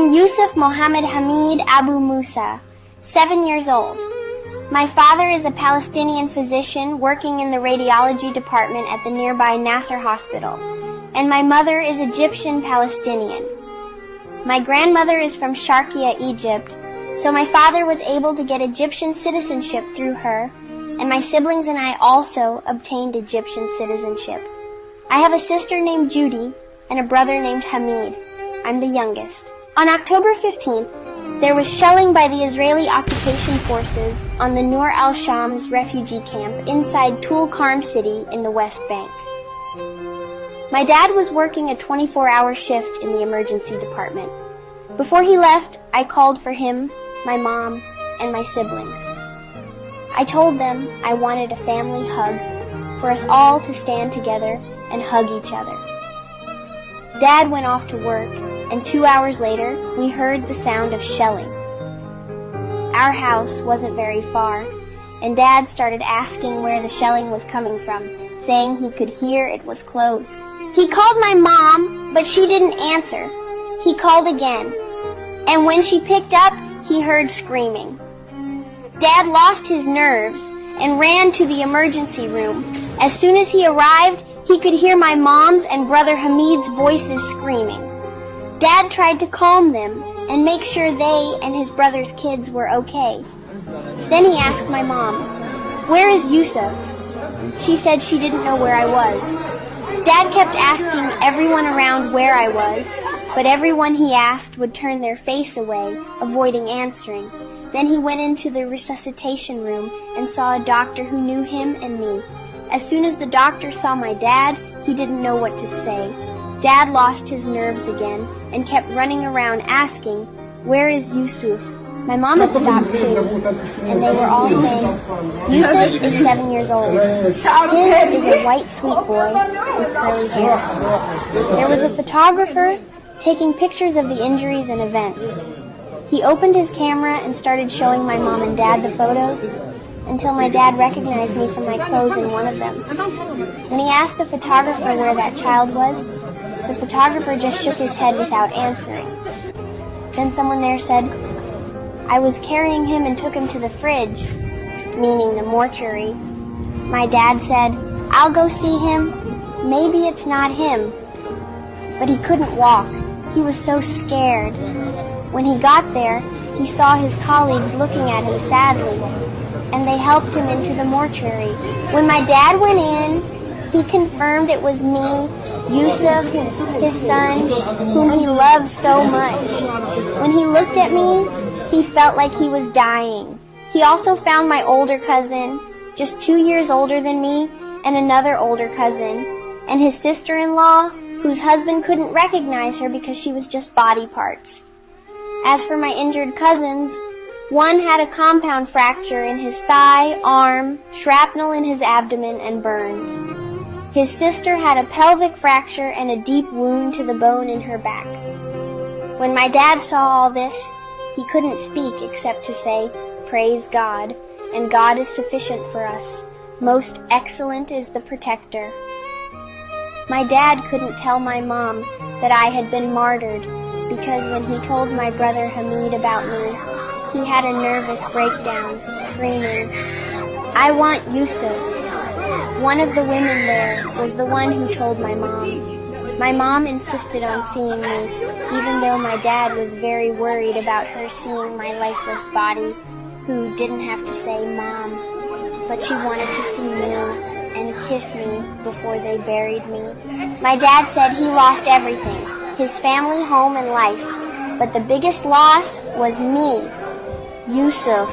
am Yusuf Mohammed Hamid Abu Musa, 7 years old. My father is a Palestinian physician working in the radiology department at the nearby Nasser Hospital, and my mother is Egyptian Palestinian. My grandmother is from Sharqiya, Egypt, so my father was able to get Egyptian citizenship through her, and my siblings and I also obtained Egyptian citizenship. I have a sister named Judy and a brother named Hamid. I'm the youngest. On October 15th, there was shelling by the Israeli occupation forces on the Nur al-Shams refugee camp inside Tulkarm city in the West Bank. My dad was working a 24-hour shift in the emergency department. Before he left, I called for him, my mom, and my siblings. I told them I wanted a family hug, for us all to stand together and hug each other. Dad went off to work, and 2 hours later, we heard the sound of shelling. Our house wasn't very far, and Dad started asking where the shelling was coming from, saying he could hear it was close. He called my mom, but she didn't answer. He called again, and when she picked up, he heard screaming. Dad lost his nerves and ran to the emergency room. As soon as he arrived, he could hear my mom's and brother Hamid's voices screaming. Dad tried to calm them and make sure they and his brother's kids were okay. Then he asked my mom, "Where is Yusuf?" She said she didn't know where I was. Dad kept asking everyone around where I was, but everyone he asked would turn their face away, avoiding answering. Then he went into the resuscitation room and saw a doctor who knew him and me. As soon as the doctor saw my dad, he didn't know what to say. Dad lost his nerves again and kept running around asking, "Where is Yusuf?" My mom had stopped too, and they were all saying, "Yusuf is 7 years old. His is a white sweet boy with curly hair." There was a photographer taking pictures of the injuries and events. He opened his camera and started showing my mom and dad the photos until my dad recognized me from my clothes in one of them. When he asked the photographer where that child was, the photographer just shook his head without answering. Then someone there said, "I was carrying him and took him to the fridge," meaning the mortuary. My dad said, "I'll go see him. Maybe it's not him." But he couldn't walk. He was so scared. When he got there, he saw his colleagues looking at him sadly, and they helped him into the mortuary. When my dad went in, he confirmed it was me, Yusuf, his son, whom he loved so much. When he looked at me, he felt like he was dying. He also found my older cousin, just 2 years older than me, and another older cousin, and his sister-in-law, whose husband couldn't recognize her because she was just body parts. As for my injured cousins, one had a compound fracture in his thigh, arm, shrapnel in his abdomen, and burns. His sister had a pelvic fracture and a deep wound to the bone in her back. When my dad saw all this, he couldn't speak except to say, "Praise God, and God is sufficient for us. Most excellent is the protector." My dad couldn't tell my mom that I had been martyred, because when he told my brother Hamid about me, he had a nervous breakdown, screaming, "I want Yusuf." One of the women there was the one who told my mom. My mom insisted on seeing me, even though my dad was very worried about her seeing my lifeless body, who didn't have to say Mom, but she wanted to see me and kiss me before they buried me. My dad said he lost everything, his family, home, and life, but the biggest loss was me, Yusuf,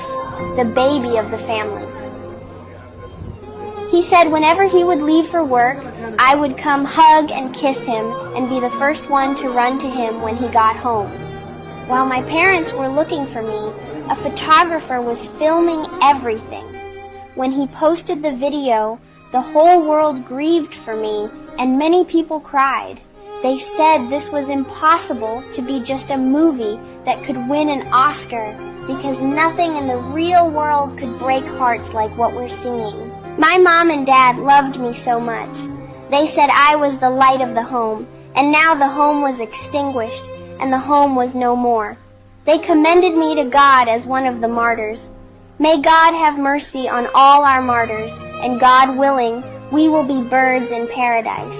the baby of the family. He said whenever he would leave for work, I would come hug and kiss him and be the first one to run to him when he got home. While my parents were looking for me, a photographer was filming everything. When he posted the video, the whole world grieved for me and many people cried. They said this was impossible to be just a movie that could win an Oscar because nothing in the real world could break hearts like what we're seeing. My mom and dad loved me so much. They said I was the light of the home, and now the home was extinguished, and the home was no more. They commended me to God as one of the martyrs. May God have mercy on all our martyrs, and God willing, we will be birds in paradise.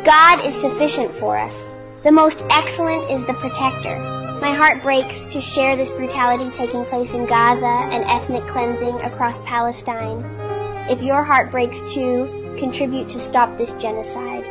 God is sufficient for us. The most excellent is the protector. My heart breaks to share this brutality taking place in Gaza and ethnic cleansing across Palestine. If your heart breaks too, contribute to stop this genocide.